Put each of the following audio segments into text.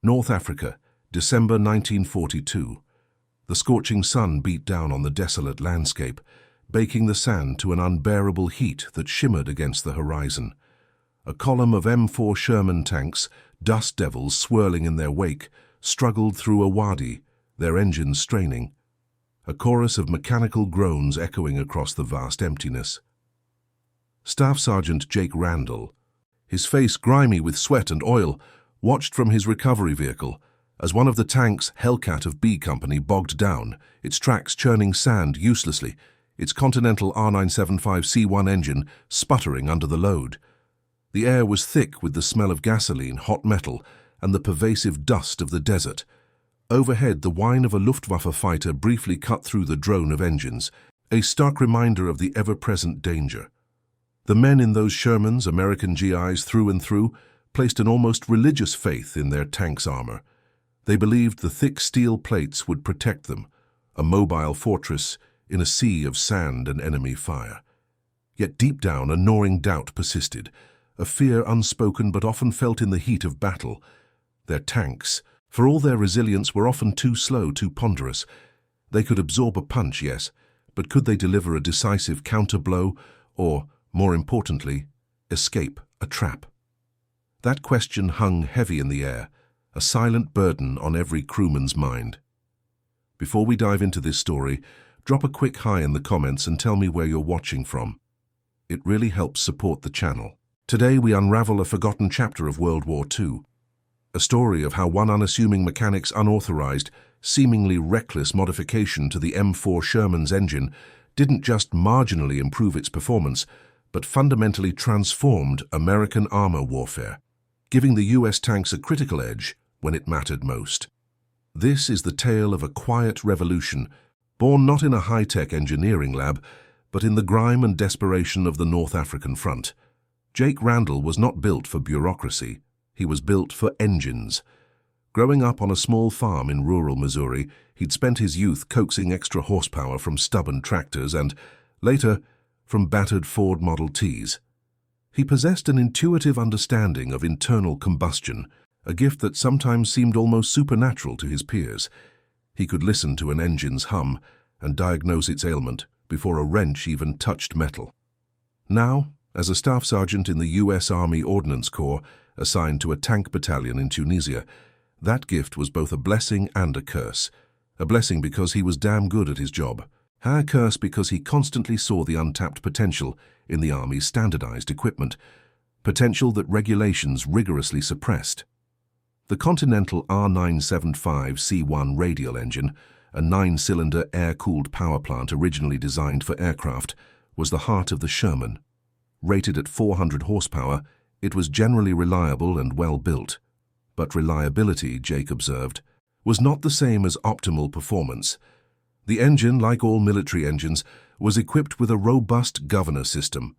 North Africa, December 1942. The scorching sun beat down on the desolate landscape, baking the sand to an unbearable heat that shimmered against the horizon. A column of M4 Sherman tanks, dust devils swirling in their wake, struggled through a wadi, their engines straining. A chorus of mechanical groans echoing across the vast emptiness. Staff Sergeant Jake Randall, his face grimy with sweat and oil, watched from his recovery vehicle as one of the tanks, Hellcat of B Company, bogged down, its tracks churning sand uselessly, its Continental R975C1 engine sputtering under the load. The air was thick with the smell of gasoline, hot metal, and the pervasive dust of the desert. Overhead, the whine of a Luftwaffe fighter briefly cut through the drone of engines, a stark reminder of the ever-present danger. The men in those Shermans, American GIs through and through, placed an almost religious faith in their tank's armor. They believed the thick steel plates would protect them, a mobile fortress in a sea of sand and enemy fire. Yet deep down, a gnawing doubt persisted, a fear unspoken but often felt in the heat of battle. Their tanks, for all their resilience, were often too slow, too ponderous. They could absorb a punch, yes, but could they deliver a decisive counter-blow or, more importantly, escape a trap? That question hung heavy in the air, a silent burden on every crewman's mind. Before we dive into this story, drop a quick hi in the comments and tell me where you're watching from. It really helps support the channel. Today we unravel a forgotten chapter of World War II, a story of how one unassuming mechanic's unauthorized, seemingly reckless modification to the M4 Sherman's engine didn't just marginally improve its performance, but fundamentally transformed American armor warfare, giving the US tanks a critical edge when it mattered most. This is the tale of a quiet revolution, born not in a high-tech engineering lab, but in the grime and desperation of the North African front. Jake Randall was not built for bureaucracy. He was built for engines. Growing up on a small farm in rural Missouri, he'd spent his youth coaxing extra horsepower from stubborn tractors and, later, from battered Ford Model Ts. He possessed an intuitive understanding of internal combustion, a gift that sometimes seemed almost supernatural to his peers. He could listen to an engine's hum and diagnose its ailment before a wrench even touched metal. Now, as a staff sergeant in the U.S. Army Ordnance Corps, assigned to a tank battalion in Tunisia, that gift was both a blessing and a curse. A blessing because he was damn good at his job. A curse because he constantly saw the untapped potential in the Army's standardized equipment, potential that regulations rigorously suppressed. The Continental R975C1 radial engine, a 9-cylinder air-cooled power plant originally designed for aircraft, was the heart of the Sherman. Rated at 400 horsepower, it was generally reliable and well-built. But reliability, Jake observed, was not the same as optimal performance. The engine, like all military engines, was equipped with a robust governor system.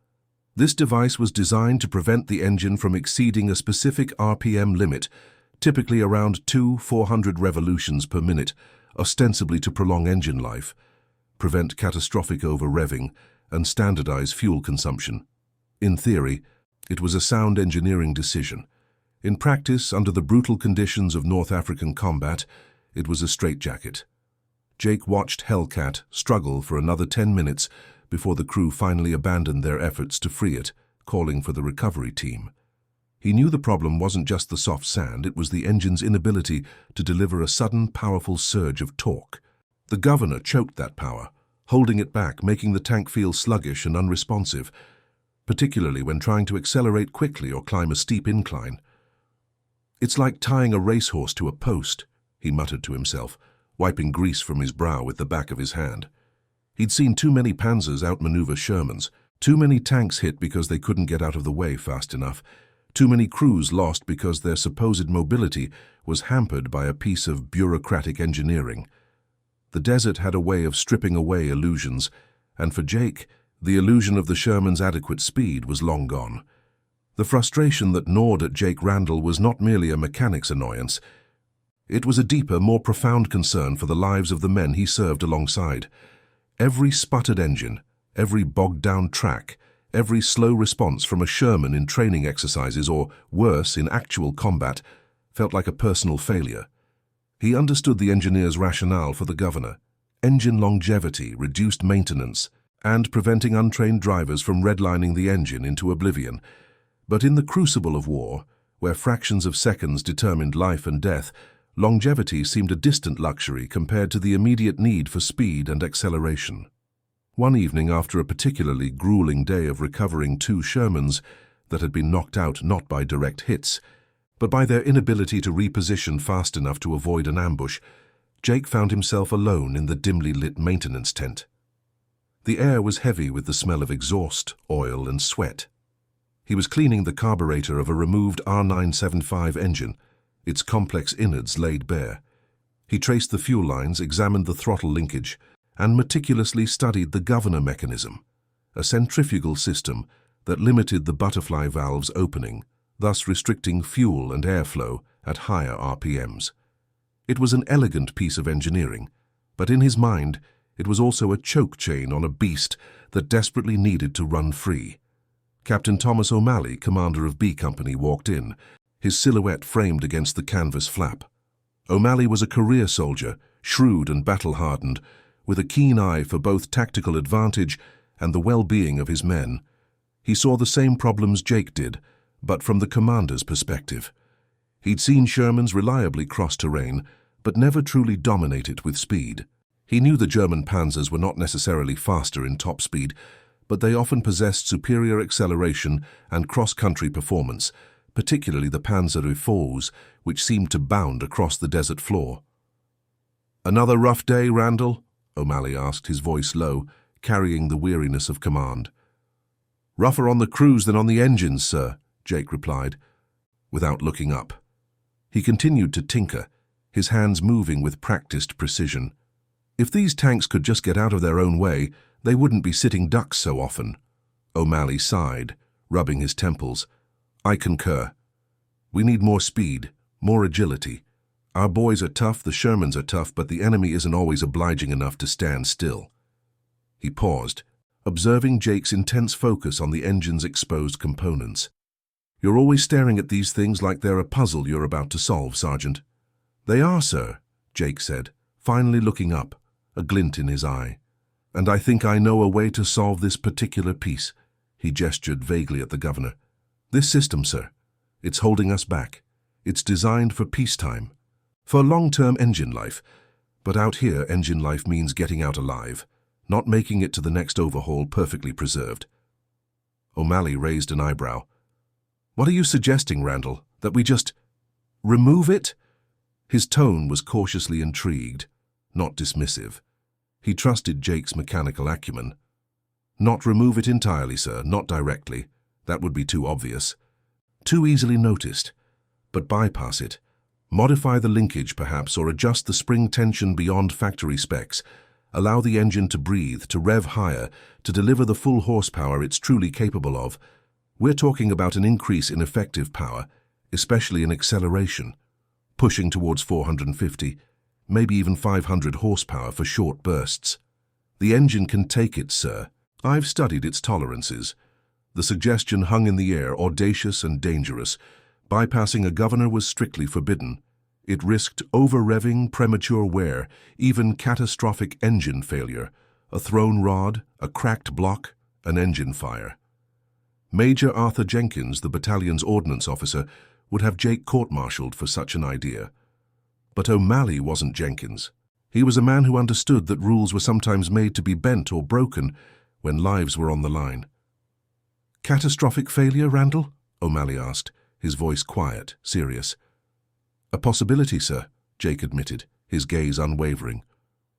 This device was designed to prevent the engine from exceeding a specific RPM limit, typically around 400 revolutions per minute, ostensibly to prolong engine life, prevent catastrophic over-revving, and standardize fuel consumption. In theory, it was a sound engineering decision. In practice, under the brutal conditions of North African combat, it was a straitjacket. Jake watched Hellcat struggle for another 10 minutes before the crew finally abandoned their efforts to free it, calling for the recovery team. He knew the problem wasn't just the soft sand, it was the engine's inability to deliver a sudden, powerful surge of torque. The governor choked that power, holding it back, making the tank feel sluggish and unresponsive, particularly when trying to accelerate quickly or climb a steep incline. "It's like tying a racehorse to a post," he muttered to himself, wiping grease from his brow with the back of his hand. He'd seen too many Panzers outmaneuver Shermans, too many tanks hit because they couldn't get out of the way fast enough, too many crews lost because their supposed mobility was hampered by a piece of bureaucratic engineering. The desert had a way of stripping away illusions, and for Jake, the illusion of the Sherman's adequate speed was long gone. The frustration that gnawed at Jake Randall was not merely a mechanic's annoyance. It was a deeper, more profound concern for the lives of the men he served alongside. Every sputtered engine, every bogged-down track, every slow response from a Sherman in training exercises or, worse, in actual combat, felt like a personal failure. He understood the engineer's rationale for the governor: engine longevity, reduced maintenance, and preventing untrained drivers from redlining the engine into oblivion. But in the crucible of war, where fractions of seconds determined life and death, longevity seemed a distant luxury compared to the immediate need for speed and acceleration. One evening, after a particularly grueling day of recovering two Shermans that had been knocked out not by direct hits, but by their inability to reposition fast enough to avoid an ambush, Jake found himself alone in the dimly lit maintenance tent. The air was heavy with the smell of exhaust, oil, and sweat. He was cleaning the carburetor of a removed R975 engine, its complex innards laid bare. He traced the fuel lines, examined the throttle linkage, and meticulously studied the governor mechanism, a centrifugal system that limited the butterfly valve's opening, thus restricting fuel and airflow at higher RPMs. It was an elegant piece of engineering, but in his mind, it was also a choke chain on a beast that desperately needed to run free. Captain Thomas O'Malley, commander of B Company, walked in, his silhouette framed against the canvas flap. O'Malley was a career soldier, shrewd and battle-hardened, with a keen eye for both tactical advantage and the well-being of his men. He saw the same problems Jake did, but from the commander's perspective. He'd seen Shermans reliably cross terrain, but never truly dominate it with speed. He knew the German panzers were not necessarily faster in top speed, but they often possessed superior acceleration and cross-country performance, particularly the Panzer IV, which seemed to bound across the desert floor. "Another rough day, Randall?" O'Malley asked, his voice low, carrying the weariness of command. "Rougher on the crews than on the engines, sir," Jake replied, without looking up. He continued to tinker, his hands moving with practiced precision. If these tanks could just get out of their own way, they wouldn't be sitting ducks so often. O'Malley sighed, rubbing his temples. "I concur. We need more speed, more agility. Our boys are tough, the Shermans are tough, but the enemy isn't always obliging enough to stand still." He paused, observing Jake's intense focus on the engine's exposed components. "You're always staring at these things like they're a puzzle you're about to solve, Sergeant." "They are, sir," Jake said, finally looking up, a glint in his eye. "And I think I know a way to solve this particular piece." He gestured vaguely at the governor. "This system, sir. It's holding us back. It's designed for peacetime, for long-term engine life. But out here, engine life means getting out alive, not making it to the next overhaul perfectly preserved." O'Malley raised an eyebrow. "What are you suggesting, Randall? That we just remove it?" His tone was cautiously intrigued, not dismissive. He trusted Jake's mechanical acumen. "Not remove it entirely, sir, not directly. That would be too obvious. Too easily noticed. But bypass it. Modify the linkage, perhaps, or adjust the spring tension beyond factory specs. Allow the engine to breathe, to rev higher, to deliver the full horsepower it's truly capable of. We're talking about an increase in effective power, especially in acceleration, pushing towards 450, maybe even 500 horsepower for short bursts. The engine can take it, sir. I've studied its tolerances." The suggestion hung in the air, audacious and dangerous. Bypassing a governor was strictly forbidden. It risked over-revving, premature wear, even catastrophic engine failure, a thrown rod, a cracked block, an engine fire. Major Arthur Jenkins, the battalion's ordnance officer, would have Jake court-martialed for such an idea. But O'Malley wasn't Jenkins. He was a man who understood that rules were sometimes made to be bent or broken when lives were on the line. "Catastrophic failure, Randall?" O'Malley asked, his voice quiet, serious. "A possibility, sir," Jake admitted, his gaze unwavering.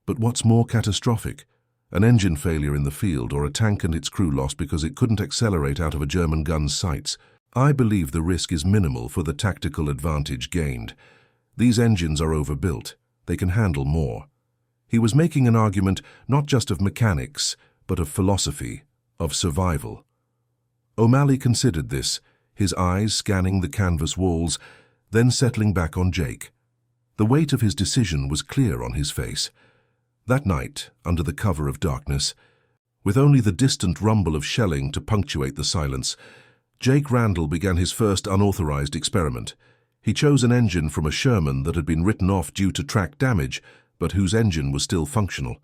"But what's more catastrophic? An engine failure in the field, or a tank and its crew lost because it couldn't accelerate out of a German gun's sights? I believe the risk is minimal for the tactical advantage gained. These engines are overbuilt. They can handle more." He was making an argument not just of mechanics, but of philosophy, of survival. O'Malley considered this, his eyes scanning the canvas walls, then settling back on Jake. The weight of his decision was clear on his face. That night, under the cover of darkness, with only the distant rumble of shelling to punctuate the silence, Jake Randall began his first unauthorized experiment. He chose an engine from a Sherman that had been written off due to track damage, but whose engine was still functional.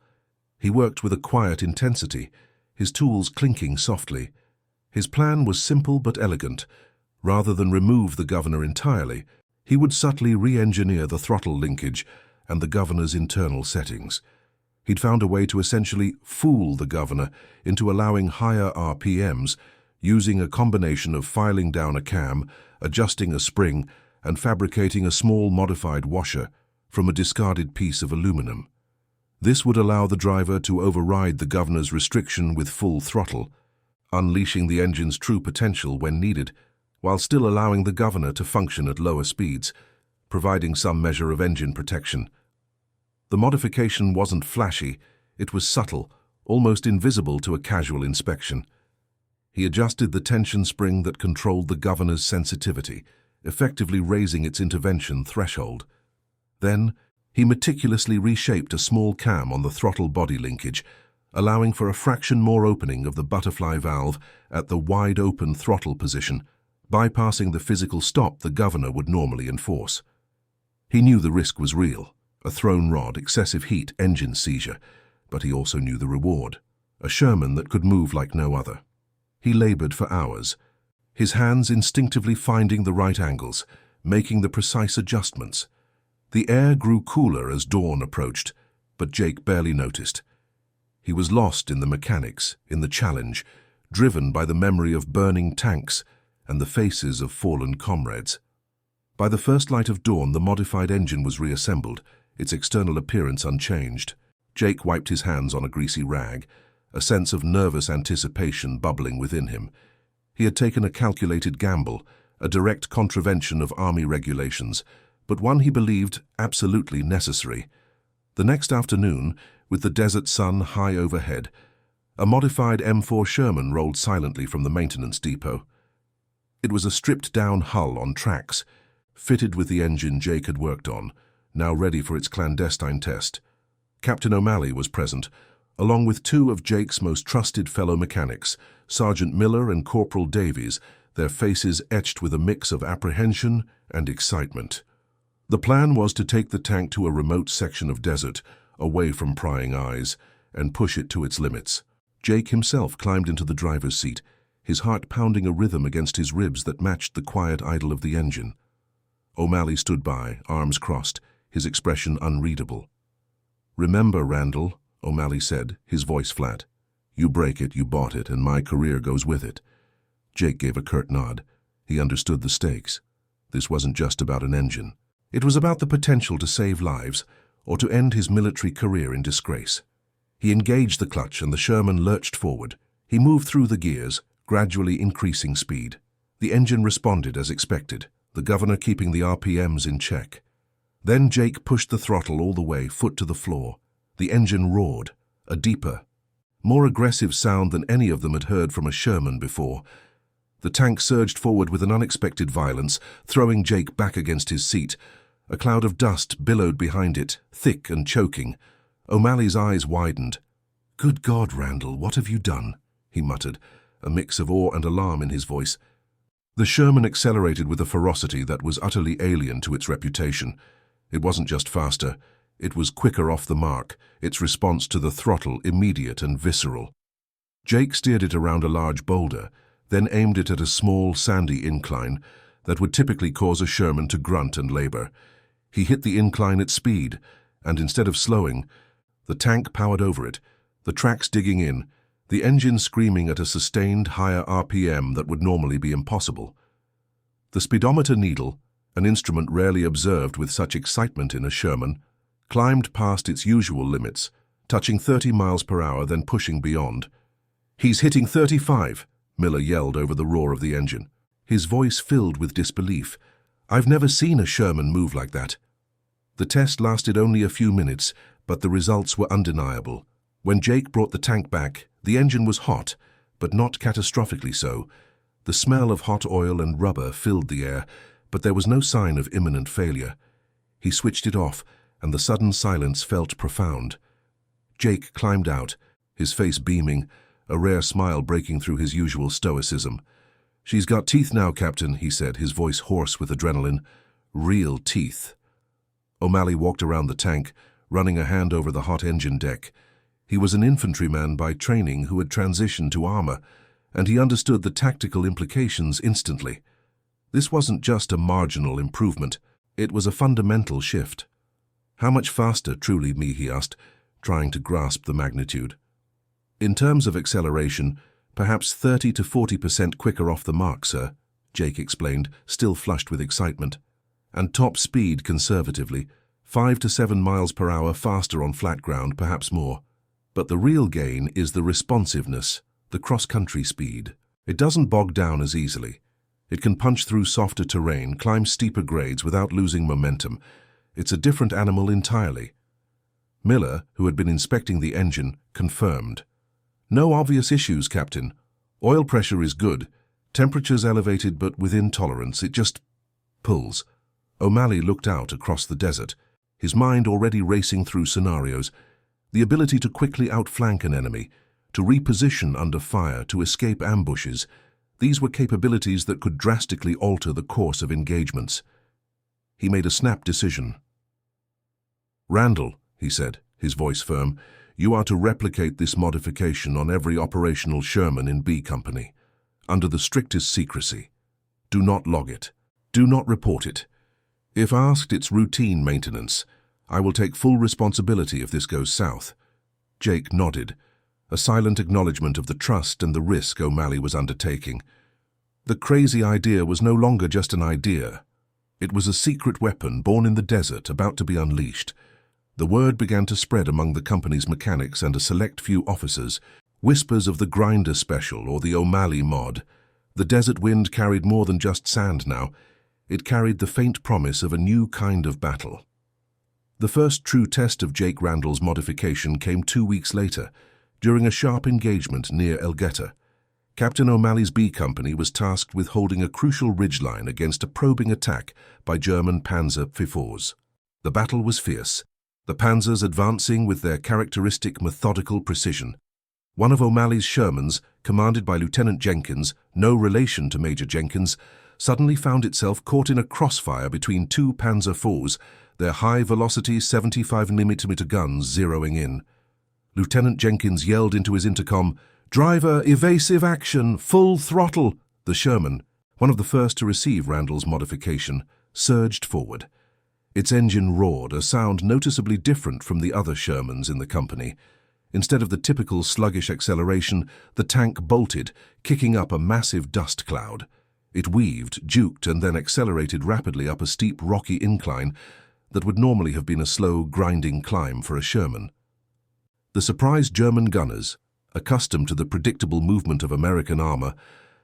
He worked with a quiet intensity, his tools clinking softly. His plan was simple but elegant. Rather than remove the governor entirely, he would subtly re-engineer the throttle linkage and the governor's internal settings. He'd found a way to essentially fool the governor into allowing higher RPMs, using a combination of filing down a cam, adjusting a spring, and fabricating a small modified washer from a discarded piece of aluminum. This would allow the driver to override the governor's restriction with full throttle, unleashing the engine's true potential when needed, while still allowing the governor to function at lower speeds, providing some measure of engine protection. The modification wasn't flashy, it was subtle, almost invisible to a casual inspection. He adjusted the tension spring that controlled the governor's sensitivity, effectively raising its intervention threshold. Then, he meticulously reshaped a small cam on the throttle body linkage, allowing for a fraction more opening of the butterfly valve at the wide-open throttle position, bypassing the physical stop the governor would normally enforce. He knew the risk was real, a thrown rod, excessive heat, engine seizure, but he also knew the reward, a Sherman that could move like no other. He labored for hours, his hands instinctively finding the right angles, making the precise adjustments. The air grew cooler as dawn approached, but Jake barely noticed. He was lost in the mechanics, in the challenge, driven by the memory of burning tanks and the faces of fallen comrades. By the first light of dawn, the modified engine was reassembled, its external appearance unchanged. Jake wiped his hands on a greasy rag, a sense of nervous anticipation bubbling within him. He had taken a calculated gamble, a direct contravention of Army regulations, but one he believed absolutely necessary. The next afternoon, with the desert sun high overhead, a modified M4 Sherman rolled silently from the maintenance depot. It was a stripped-down hull on tracks, fitted with the engine Jake had worked on, now ready for its clandestine test. Captain O'Malley was present, along with two of Jake's most trusted fellow mechanics, Sergeant Miller and Corporal Davies, their faces etched with a mix of apprehension and excitement. The plan was to take the tank to a remote section of desert, away from prying eyes, and push it to its limits. Jake himself climbed into the driver's seat, his heart pounding a rhythm against his ribs that matched the quiet idle of the engine. O'Malley stood by, arms crossed, his expression unreadable. "Remember, Randall," O'Malley said, his voice flat. "You break it, you bought it, and my career goes with it." Jake gave a curt nod. He understood the stakes. This wasn't just about an engine. It was about the potential to save lives, or to end his military career in disgrace. He engaged the clutch and the Sherman lurched forward. He moved through the gears, gradually increasing speed. The engine responded as expected, the governor keeping the RPMs in check. Then Jake pushed the throttle all the way, foot to the floor. The engine roared, a deeper, more aggressive sound than any of them had heard from a Sherman before. The tank surged forward with an unexpected violence, throwing Jake back against his seat. A cloud of dust billowed behind it, thick and choking. O'Malley's eyes widened. "Good God, Randall, what have you done?" he muttered, a mix of awe and alarm in his voice. The Sherman accelerated with a ferocity that was utterly alien to its reputation. It wasn't just faster, it was quicker off the mark, its response to the throttle immediate and visceral. Jake steered it around a large boulder, then aimed it at a small, sandy incline that would typically cause a Sherman to grunt and labor. He hit the incline at speed, and instead of slowing, the tank powered over it, the tracks digging in, the engine screaming at a sustained higher RPM that would normally be impossible. The speedometer needle, an instrument rarely observed with such excitement in a Sherman, climbed past its usual limits, touching 30 miles per hour, then pushing beyond. "He's hitting 35, Miller yelled over the roar of the engine, his voice filled with disbelief. "I've never seen a Sherman move like that." The test lasted only a few minutes, but the results were undeniable. When Jake brought the tank back, the engine was hot, but not catastrophically so. The smell of hot oil and rubber filled the air, but there was no sign of imminent failure. He switched it off, and the sudden silence felt profound. Jake climbed out, his face beaming, a rare smile breaking through his usual stoicism. "She's got teeth now, Captain," he said, his voice hoarse with adrenaline. Real teeth. O'Malley walked around the tank, running a hand over the hot engine deck. He was an infantryman by training who had transitioned to armor, and he understood the tactical implications instantly. This wasn't just a marginal improvement, it was a fundamental shift. How much faster, truly, me, he asked, trying to grasp the magnitude. In terms of acceleration, perhaps 30 to 40% quicker off the mark, sir, Jake explained, still flushed with excitement. And top speed, conservatively, 5 to 7 miles per hour faster on flat ground, perhaps more. But the real gain is the responsiveness, the cross-country speed. It doesn't bog down as easily. It can punch through softer terrain, climb steeper grades without losing momentum. It's a different animal entirely. Miller, who had been inspecting the engine, confirmed. No obvious issues, Captain. Oil pressure is good. Temperature's elevated but within tolerance. It just pulls. O'Malley looked out across the desert, his mind already racing through scenarios. The ability to quickly outflank an enemy, to reposition under fire, to escape ambushes. These were capabilities that could drastically alter the course of engagements. He made a snap decision. "Randall," he said, his voice firm, "you are to replicate this modification on every operational Sherman in B Company, under the strictest secrecy. Do not log it. Do not report it. If asked, it's routine maintenance. I will take full responsibility if this goes south." Jake nodded, a silent acknowledgement of the trust and the risk O'Malley was undertaking. The crazy idea was no longer just an idea. It was a secret weapon born in the desert, about to be unleashed. The word began to spread among the company's mechanics and a select few officers, whispers of the Grinder Special or the O'Malley mod. The desert wind carried more than just sand now. It carried the faint promise of a new kind of battle. The first true test of Jake Randall's modification came 2 weeks later, during a sharp engagement near El Geta. Captain O'Malley's B Company was tasked with holding a crucial ridgeline against a probing attack by German Panzer IV. The battle was fierce, the Panzers advancing with their characteristic methodical precision. One of O'Malley's Shermans, commanded by Lieutenant Jenkins, no relation to Major Jenkins, suddenly found itself caught in a crossfire between 2 Panzer IVs, their high-velocity 75mm guns zeroing in. Lieutenant Jenkins yelled into his intercom, "Driver, evasive action, full throttle!" The Sherman, one of the first to receive Randall's modification, surged forward. Its engine roared, a sound noticeably different from the other Shermans in the company. Instead of the typical sluggish acceleration, the tank bolted, kicking up a massive dust cloud. It weaved, juked, and then accelerated rapidly up a steep, rocky incline that would normally have been a slow, grinding climb for a Sherman. The surprised German gunners, accustomed to the predictable movement of American armor,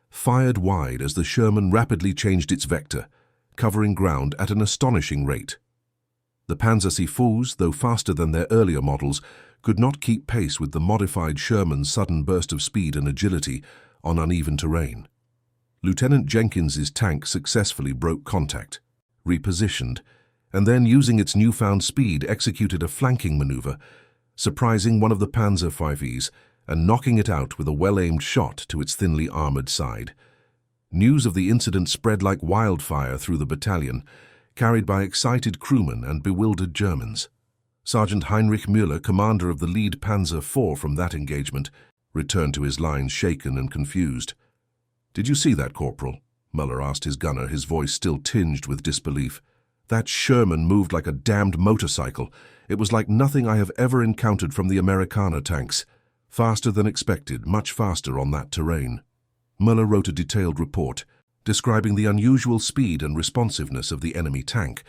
fired wide as the Sherman rapidly changed its vector, covering ground at an astonishing rate. The Panzer IVs, though faster than their earlier models, could not keep pace with the modified Sherman's sudden burst of speed and agility on uneven terrain. Lieutenant Jenkins's tank successfully broke contact, repositioned, and then, using its newfound speed, executed a flanking maneuver, surprising one of the Panzer IVs and knocking it out with a well-aimed shot to its thinly armored side. News of the incident spread like wildfire through the battalion, carried by excited crewmen and bewildered Germans. Sergeant Heinrich Müller, commander of the lead Panzer IV from that engagement, returned to his lines shaken and confused. "Did you see that, Corporal?" Muller asked his gunner, his voice still tinged with disbelief. "That Sherman moved like a damned motorcycle. It was like nothing I have ever encountered from the Americana tanks. Faster than expected, much faster on that terrain." Muller wrote a detailed report, describing the unusual speed and responsiveness of the enemy tank,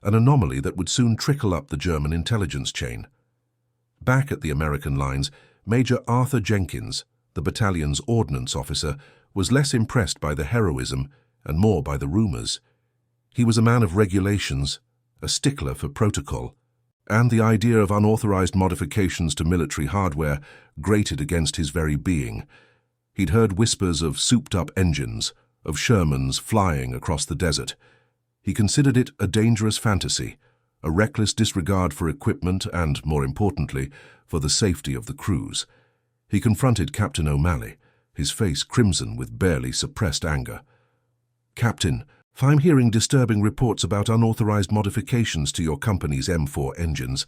an anomaly that would soon trickle up the German intelligence chain. Back at the American lines, Major Arthur Jenkins, the battalion's ordnance officer, was less impressed by the heroism and more by the rumors. He was a man of regulations, a stickler for protocol, and the idea of unauthorized modifications to military hardware grated against his very being. He'd heard whispers of souped-up engines, of Shermans flying across the desert. He considered it a dangerous fantasy, a reckless disregard for equipment and, more importantly, for the safety of the crews. He confronted Captain O'Malley, his face crimson with barely suppressed anger. "Captain, I'm hearing disturbing reports about unauthorized modifications to your company's M4 engines.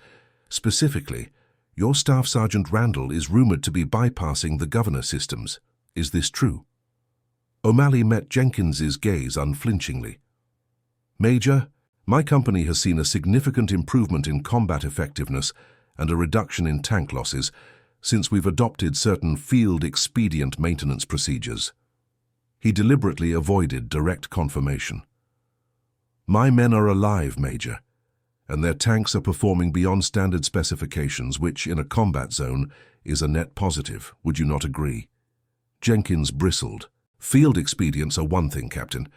Specifically, your Staff Sergeant Randall is rumored to be bypassing the governor systems. Is this true? O'Malley met Jenkins's gaze unflinchingly. Major, my company has seen a significant improvement in combat effectiveness and a reduction in tank losses since we've adopted certain field expedient maintenance procedures. He deliberately avoided direct confirmation. My men are alive, Major, and their tanks are performing beyond standard specifications, which, in a combat zone, is a net positive. Would you not agree? Jenkins bristled. Field expedients are one thing, Captain.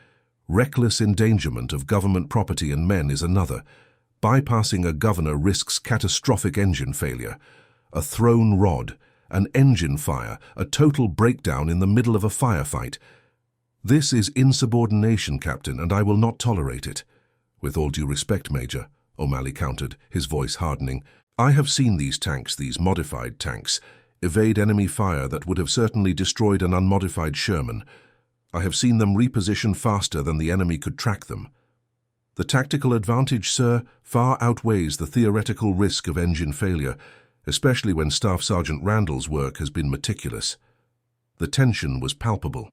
Reckless endangerment of government property and men is another. Bypassing a governor risks catastrophic engine failure, a thrown rod, an engine fire, a total breakdown in the middle of a firefight. This is insubordination, Captain, and I will not tolerate it. With all due respect, Major, O'Malley countered, his voice hardening, I have seen these tanks, these modified tanks, evade enemy fire that would have certainly destroyed an unmodified Sherman. I have seen them reposition faster than the enemy could track them. The tactical advantage, sir, far outweighs the theoretical risk of engine failure, especially when Staff Sergeant Randall's work has been meticulous. The tension was palpable.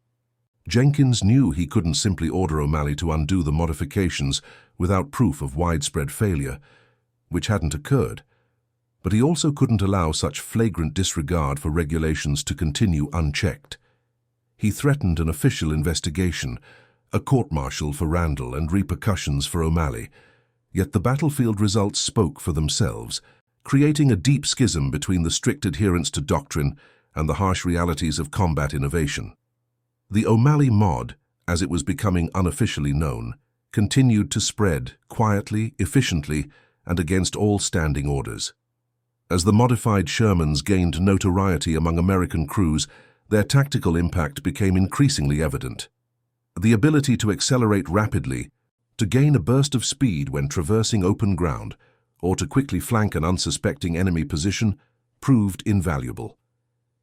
Jenkins knew he couldn't simply order O'Malley to undo the modifications without proof of widespread failure, which hadn't occurred. But he also couldn't allow such flagrant disregard for regulations to continue unchecked. He threatened an official investigation, a court-martial for Randall and repercussions for O'Malley. Yet the battlefield results spoke for themselves, creating a deep schism between the strict adherence to doctrine and the harsh realities of combat innovation. The O'Malley mod, as it was becoming unofficially known, continued to spread quietly, efficiently, and against all standing orders. As the modified Shermans gained notoriety among American crews, their tactical impact became increasingly evident. The ability to accelerate rapidly, to gain a burst of speed when traversing open ground, or to quickly flank an unsuspecting enemy position, proved invaluable.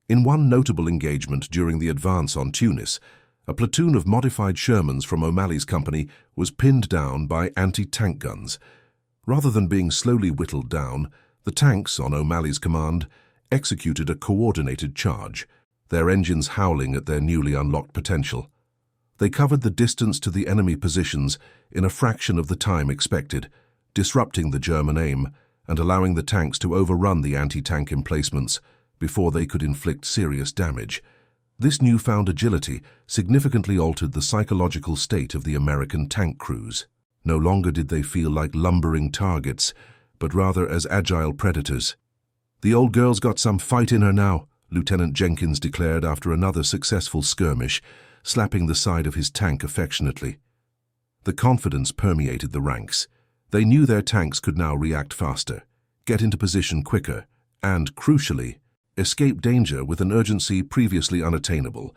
In one notable engagement during the advance on Tunis, a platoon of modified Shermans from O'Malley's company was pinned down by anti-tank guns. Rather than being slowly whittled down, the tanks, on O'Malley's command, executed a coordinated charge, their engines howling at their newly unlocked potential. They covered the distance to the enemy positions in a fraction of the time expected, disrupting the German aim and allowing the tanks to overrun the anti-tank emplacements before they could inflict serious damage. This newfound agility significantly altered the psychological state of the American tank crews. No longer did they feel like lumbering targets, but rather as agile predators. "The old girl's got some fight in her now," Lieutenant Jenkins declared after another successful skirmish, slapping the side of his tank affectionately. The confidence permeated the ranks. They knew their tanks could now react faster, get into position quicker, and, crucially, escape danger with an urgency previously unattainable.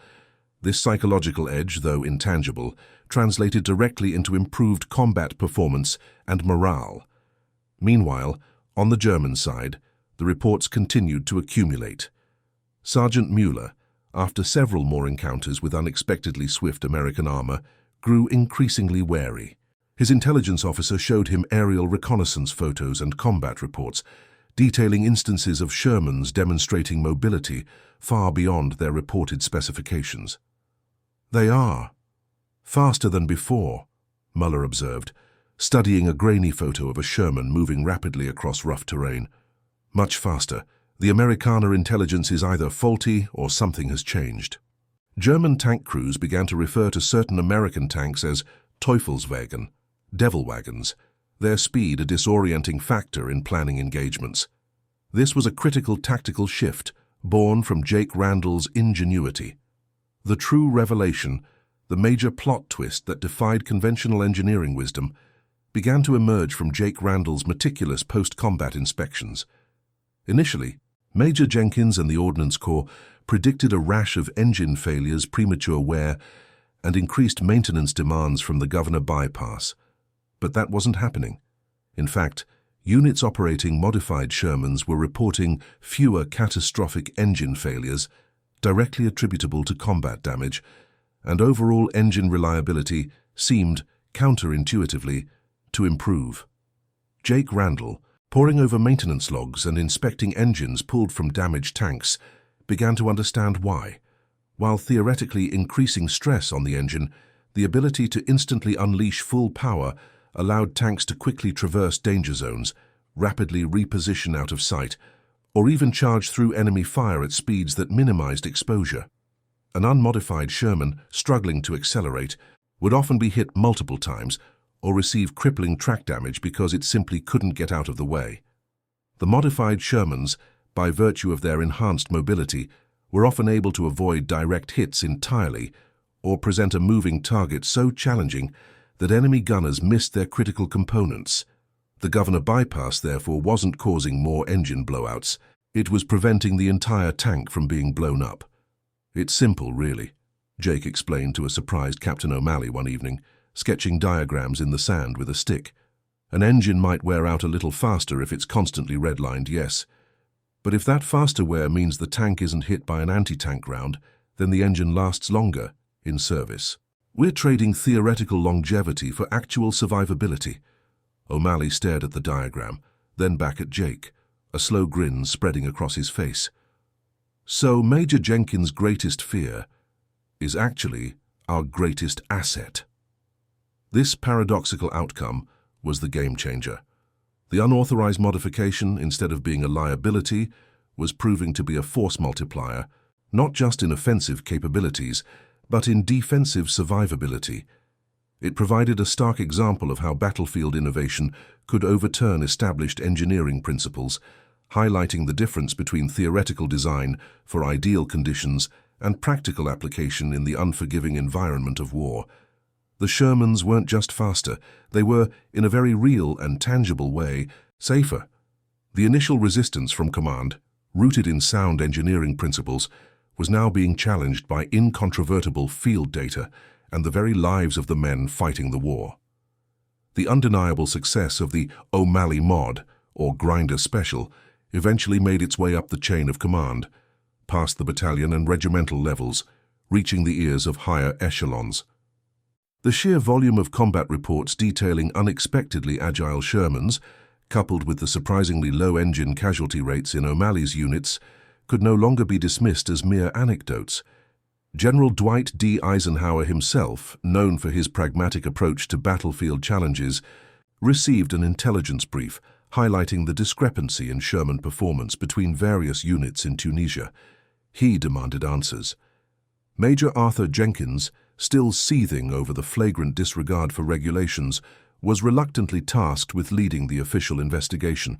This psychological edge, though intangible, translated directly into improved combat performance and morale. Meanwhile, on the German side, the reports continued to accumulate. Sergeant Mueller, after several more encounters with unexpectedly swift American armor, grew increasingly wary. His intelligence officer showed him aerial reconnaissance photos and combat reports, detailing instances of Shermans demonstrating mobility far beyond their reported specifications. "They are faster than before," Mueller observed, studying a grainy photo of a Sherman moving rapidly across rough terrain. "Much faster. The Amerikaner intelligence is either faulty or something has changed." German tank crews began to refer to certain American tanks as Teufelswagen, devil wagons, their speed a disorienting factor in planning engagements. This was a critical tactical shift, born from Jake Randall's ingenuity. The true revelation, the major plot twist that defied conventional engineering wisdom, began to emerge from Jake Randall's meticulous post-combat inspections. Initially, Major Jenkins and the Ordnance Corps predicted a rash of engine failures, premature wear, and increased maintenance demands from the Governor bypass. But that wasn't happening. In fact, units operating modified Shermans were reporting fewer catastrophic engine failures, directly attributable to combat damage, and overall engine reliability seemed counterintuitively, to improve. Jake Randall, poring over maintenance logs and inspecting engines pulled from damaged tanks, began to understand why. While theoretically increasing stress on the engine, the ability to instantly unleash full power allowed tanks to quickly traverse danger zones, rapidly reposition out of sight, or even charge through enemy fire at speeds that minimized exposure. An unmodified Sherman, struggling to accelerate, would often be hit multiple times or receive crippling track damage because it simply couldn't get out of the way. The modified Shermans, by virtue of their enhanced mobility, were often able to avoid direct hits entirely or present a moving target so challenging that enemy gunners missed their critical components. The Governor bypass, therefore, wasn't causing more engine blowouts. It was preventing the entire tank from being blown up. It's simple, really, Jake explained to a surprised Captain O'Malley one evening, sketching diagrams in the sand with a stick. An engine might wear out a little faster if it's constantly redlined, yes. But if that faster wear means the tank isn't hit by an anti-tank round, then the engine lasts longer in service. We're trading theoretical longevity for actual survivability. O'Malley stared at the diagram, then back at Jake, a slow grin spreading across his face. So Major Jenkins' greatest fear is actually our greatest asset. This paradoxical outcome was the game changer. The unauthorized modification, instead of being a liability, was proving to be a force multiplier, not just in offensive capabilities, but in defensive survivability. It provided a stark example of how battlefield innovation could overturn established engineering principles, highlighting the difference between theoretical design for ideal conditions and practical application in the unforgiving environment of war. The Shermans weren't just faster, they were, in a very real and tangible way, safer. The initial resistance from command, rooted in sound engineering principles, was now being challenged by incontrovertible field data and the very lives of the men fighting the war. The undeniable success of the O'Malley Mod, or Grinder Special, eventually made its way up the chain of command, past the battalion and regimental levels, reaching the ears of higher echelons. The sheer volume of combat reports detailing unexpectedly agile Shermans, coupled with the surprisingly low engine casualty rates in O'Malley's units, could no longer be dismissed as mere anecdotes. General Dwight D. Eisenhower himself, known for his pragmatic approach to battlefield challenges, received an intelligence brief highlighting the discrepancy in Sherman performance between various units in Tunisia. He demanded answers. Major Arthur Jenkins, still seething over the flagrant disregard for regulations, was reluctantly tasked with leading the official investigation.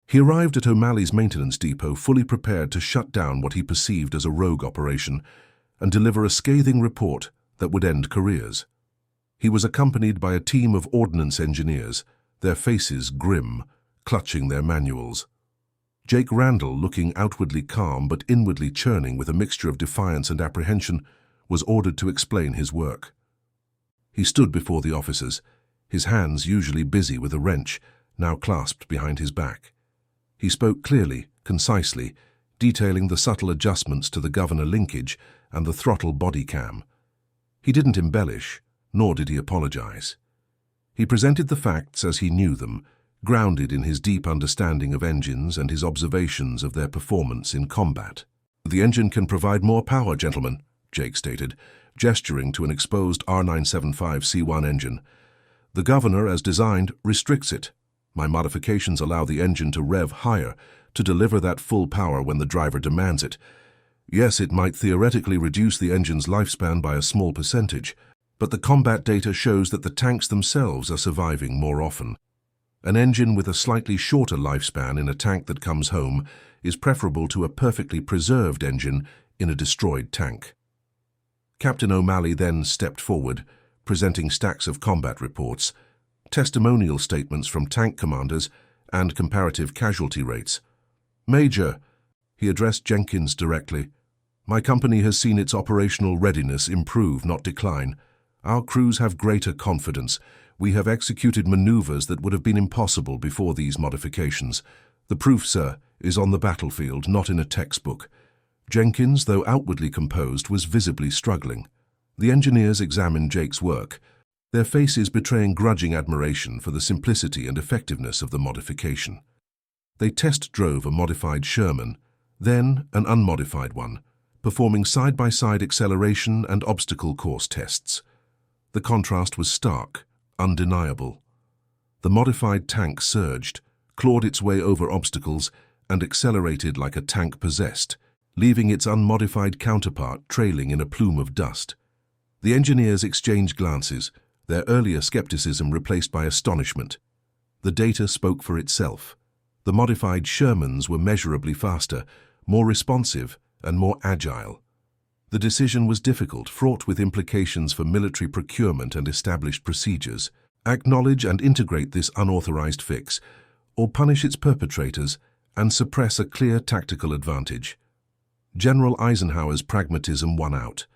He arrived at O'Malley's maintenance depot fully prepared to shut down what he perceived as a rogue operation and deliver a scathing report that would end careers. He was accompanied by a team of ordnance engineers, their faces grim, clutching their manuals. Jake Randall, looking outwardly calm but inwardly churning with a mixture of defiance and apprehension, was ordered to explain his work. He stood before the officers, his hands usually busy with a wrench, now clasped behind his back. He spoke clearly, concisely, detailing the subtle adjustments to the governor linkage and the throttle body cam. He didn't embellish, nor did he apologize. He presented the facts as he knew them, grounded in his deep understanding of engines and his observations of their performance in combat. "The engine can provide more power, gentlemen," Jake stated, gesturing to an exposed R975C1 engine. "The governor, as designed, restricts it. My modifications allow the engine to rev higher, to deliver that full power when the driver demands it. Yes, it might theoretically reduce the engine's lifespan by a small percentage, but the combat data shows that the tanks themselves are surviving more often. An engine with a slightly shorter lifespan in a tank that comes home is preferable to a perfectly preserved engine in a destroyed tank." Captain O'Malley then stepped forward, presenting stacks of combat reports, testimonial statements from tank commanders, and comparative casualty rates. "Major," he addressed Jenkins directly, "my company has seen its operational readiness improve, not decline. Our crews have greater confidence. We have executed maneuvers that would have been impossible before these modifications. The proof, sir, is on the battlefield, not in a textbook." Jenkins, though outwardly composed, was visibly struggling. The engineers examined Jake's work, their faces betraying grudging admiration for the simplicity and effectiveness of the modification. They test-drove a modified Sherman, then an unmodified one, performing side-by-side acceleration and obstacle course tests. The contrast was stark, undeniable. The modified tank surged, clawed its way over obstacles, and accelerated like a tank possessed, leaving its unmodified counterpart trailing in a plume of dust. The engineers exchanged glances, their earlier skepticism replaced by astonishment. The data spoke for itself. The modified Shermans were measurably faster, more responsive, and more agile. The decision was difficult, fraught with implications for military procurement and established procedures. Acknowledge and integrate this unauthorized fix, or punish its perpetrators and suppress a clear tactical advantage. General Eisenhower's pragmatism won out.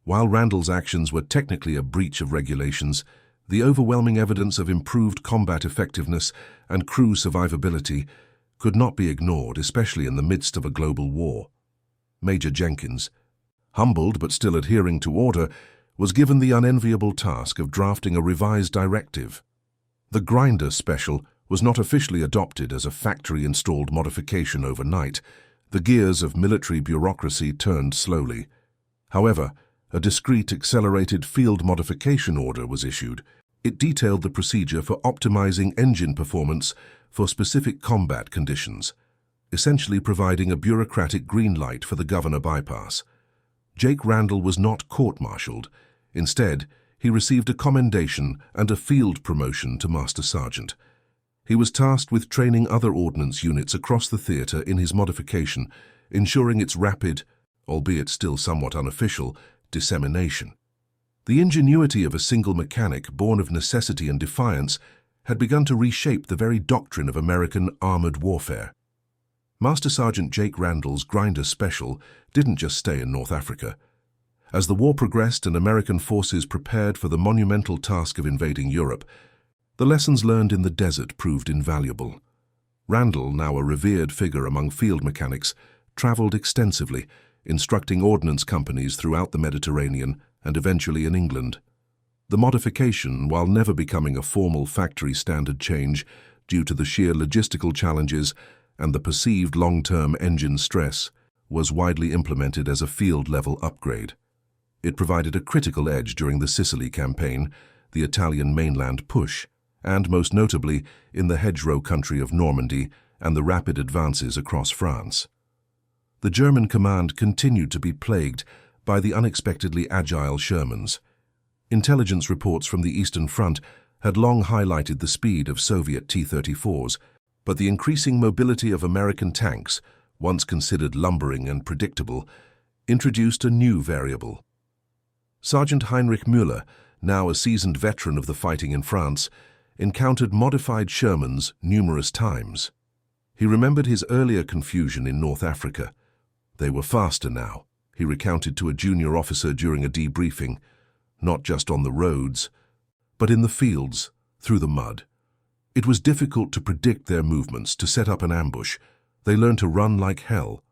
While Randall's actions were technically a breach of regulations, the overwhelming evidence of improved combat effectiveness and crew survivability could not be ignored, especially in the midst of a global war. Major Jenkins, humbled but still adhering to order, was given the unenviable task of drafting a revised directive. The Grinder Special was not officially adopted as a factory-installed modification overnight. The gears of military bureaucracy turned slowly. However, a discreet accelerated field modification order was issued. It detailed the procedure for optimizing engine performance for specific combat conditions, essentially providing a bureaucratic green light for the governor bypass. Jake Randall was not court-martialed. Instead, he received a commendation and a field promotion to Master Sergeant. He was tasked with training other ordnance units across the theater in his modification, ensuring its rapid, albeit still somewhat unofficial, dissemination. The ingenuity of a single mechanic, born of necessity and defiance, had begun to reshape the very doctrine of American armored warfare. Master Sergeant Jake Randall's Grinder Special didn't just stay in North Africa. As the war progressed and American forces prepared for the monumental task of invading Europe, the lessons learned in the desert proved invaluable. Randall, now a revered figure among field mechanics, traveled extensively, instructing ordnance companies throughout the Mediterranean and eventually in England. The modification, while never becoming a formal factory standard change due to the sheer logistical challenges and the perceived long-term engine stress, was widely implemented as a field-level upgrade. It provided a critical edge during the Sicily campaign, the Italian mainland push, and most notably in the hedgerow country of Normandy and the rapid advances across France. The German command continued to be plagued by the unexpectedly agile Shermans. Intelligence reports from the Eastern Front had long highlighted the speed of Soviet T-34s, but the increasing mobility of American tanks, once considered lumbering and predictable, introduced a new variable. Sergeant Heinrich Müller, now a seasoned veteran of the fighting in France, encountered modified Shermans numerous times. He remembered his earlier confusion in North Africa. They were faster now, he recounted to a junior officer during a debriefing, not just on the roads, but in the fields, through the mud. It was difficult to predict their movements, to set up an ambush. They learned to run like hell.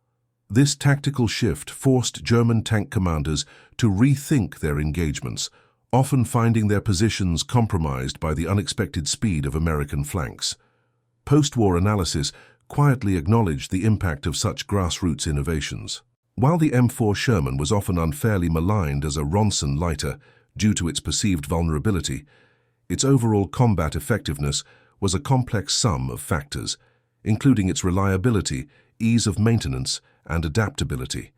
This tactical shift forced German tank commanders to rethink their engagements, often finding their positions compromised by the unexpected speed of American flanks. Post-war analysis quietly acknowledged the impact of such grassroots innovations. While the M4 Sherman was often unfairly maligned as a Ronson lighter due to its perceived vulnerability, its overall combat effectiveness was a complex sum of factors, including its reliability, ease of maintenance, and adaptability.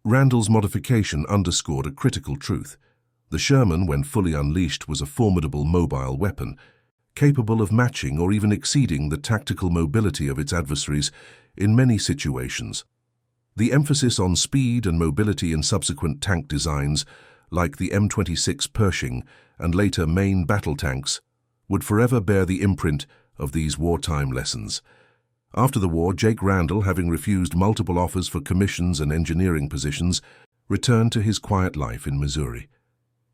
Randall's modification underscored a critical truth. The Sherman, when fully unleashed, was a formidable mobile weapon, capable of matching or even exceeding the tactical mobility of its adversaries in many situations. The emphasis on speed and mobility in subsequent tank designs, like the M26 Pershing and later Maine battle tanks, would forever bear the imprint of these wartime lessons. After the war, Jake Randall, having refused multiple offers for commissions and engineering positions, returned to his quiet life in Missouri.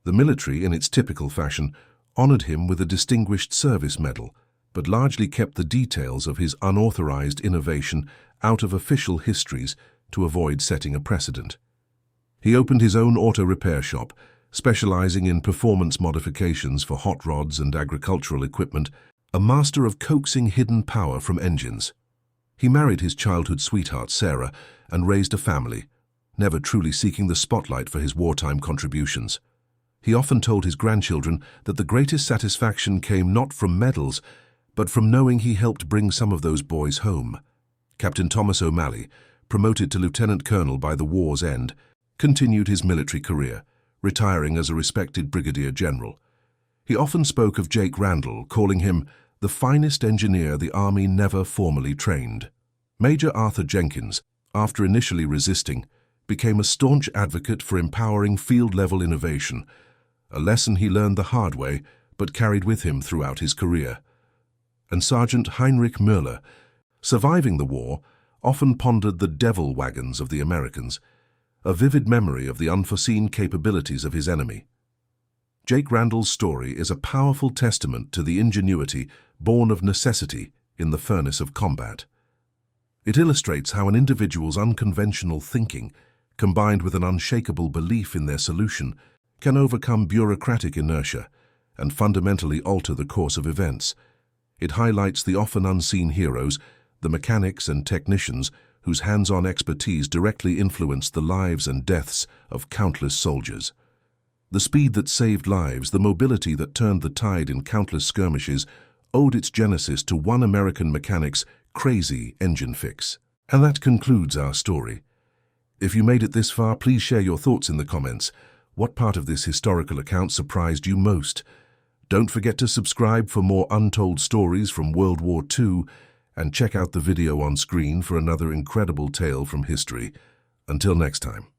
The military, in its typical fashion, honored him with a Distinguished Service Medal, but largely kept the details of his unauthorized innovation out of official histories to avoid setting a precedent. He opened his own auto repair shop, Specializing in performance modifications for hot rods and agricultural equipment, a master of coaxing hidden power from engines. He married his childhood sweetheart, Sarah, and raised a family, never truly seeking the spotlight for his wartime contributions. He often told his grandchildren that the greatest satisfaction came not from medals, but from knowing he helped bring some of those boys home. Captain Thomas O'Malley, promoted to lieutenant colonel by the war's end, continued his military career, retiring as a respected brigadier general. He often spoke of Jake Randall, calling him the finest engineer the Army never formally trained. Major Arthur Jenkins, after initially resisting, became a staunch advocate for empowering field-level innovation, a lesson he learned the hard way but carried with him throughout his career. And Sergeant Heinrich Müller, surviving the war, often pondered the devil wagons of the Americans, a vivid memory of the unforeseen capabilities of his enemy. Jake Randall's story is a powerful testament to the ingenuity born of necessity in the furnace of combat. It illustrates how an individual's unconventional thinking, combined with an unshakable belief in their solution, can overcome bureaucratic inertia and fundamentally alter the course of events. It highlights the often unseen heroes, the mechanics and technicians whose hands-on expertise directly influenced the lives and deaths of countless soldiers. The speed that saved lives, the mobility that turned the tide in countless skirmishes, owed its genesis to one American mechanic's crazy engine fix. And that concludes our story. If you made it this far, please share your thoughts in the comments. What part of this historical account surprised you most? Don't forget to subscribe for more untold stories from World War II, and check out the video on screen for another incredible tale from history. Until next time.